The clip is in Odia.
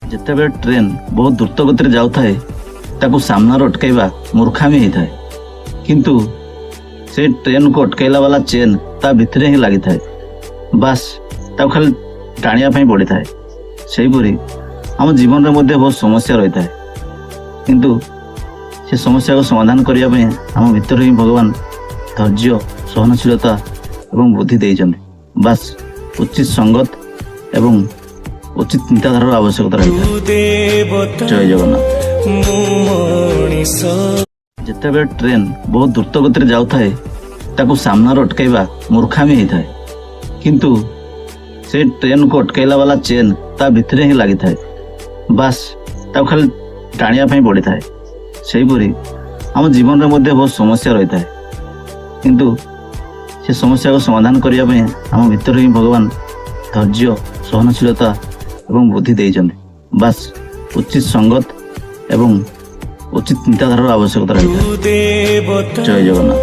ଯେତେବେଳେ ଟ୍ରେନ ବହୁତ ଦ୍ରୁତ ଗତିରେ ଯାଉଥାଏ ତାକୁ ସାମ୍ନାରେ ଅଟକାଇବା ମୂର୍ଖାମୀ ହେଇଥାଏ, କିନ୍ତୁ ସେ ଟ୍ରେନକୁ ଅଟକାଇଲା ବାଲା ଚେନ୍ ତା ଭିତରେ ହିଁ ଲାଗିଥାଏ। ବାସ୍ ତାକୁ ଖାଲି ଟାଣିବା ପାଇଁ ପଡ଼ିଥାଏ। ସେହିପରି ଆମ ଜୀବନରେ ମଧ୍ୟ ବହୁତ ସମସ୍ୟା ରହିଥାଏ, କିନ୍ତୁ ସେ ସମସ୍ୟାକୁ ସମାଧାନ କରିବା ପାଇଁ ଆମ ଭିତରେ ହିଁ ଭଗବାନ ଧୈର୍ଯ୍ୟ, ସହନଶୀଳତା ଏବଂ ବୁଦ୍ଧି ଦେଇଛନ୍ତି। ବାସ୍ ଉଚିତ ସଙ୍ଗତ ଏବଂ ଉଚିତ ଚିନ୍ତାଧାରାର ଆବଶ୍ୟକତା ରହିଥାଏ। ଜୟ ଜଗନ୍ନାଥ। ଯେତେବେଳେ ଟ୍ରେନ ବହୁତ ଦ୍ରୁତ ଗତିରେ ଯାଉଥାଏ ତାକୁ ସାମ୍ନାରେ ଅଟକାଇବା ମୂର୍ଖାମୀ ହେଇଥାଏ, କିନ୍ତୁ ସେ ଟ୍ରେନକୁ ଅଟକାଇଲା ବାଲା ଚେନ୍ ତା ଭିତରେ ହିଁ ଲାଗିଥାଏ। ବାସ୍ ତାକୁ ଖାଲି ଟାଣିବା ପାଇଁ ପଡ଼ିଥାଏ। ସେହିପରି ଆମ ଜୀବନରେ ମଧ୍ୟ ବହୁତ ସମସ୍ୟା ରହିଥାଏ, କିନ୍ତୁ ସେ ସମସ୍ୟାକୁ ସମାଧାନ କରିବା ପାଇଁ ଆମ ଭିତରେ ହିଁ ଭଗବାନ ଧୈର୍ଯ୍ୟ, ସହନଶୀଳତା ଏବଂ ବୁଦ୍ଧି ଦେଇଛନ୍ତି। ବାସ୍ ଉଚିତ ସଙ୍ଗତ ଏବଂ ଉଚିତ ଚିନ୍ତାଧାରାର ଆବଶ୍ୟକତା ରହିଥାଏ। ଜୟ ଜଗନ୍ନାଥ।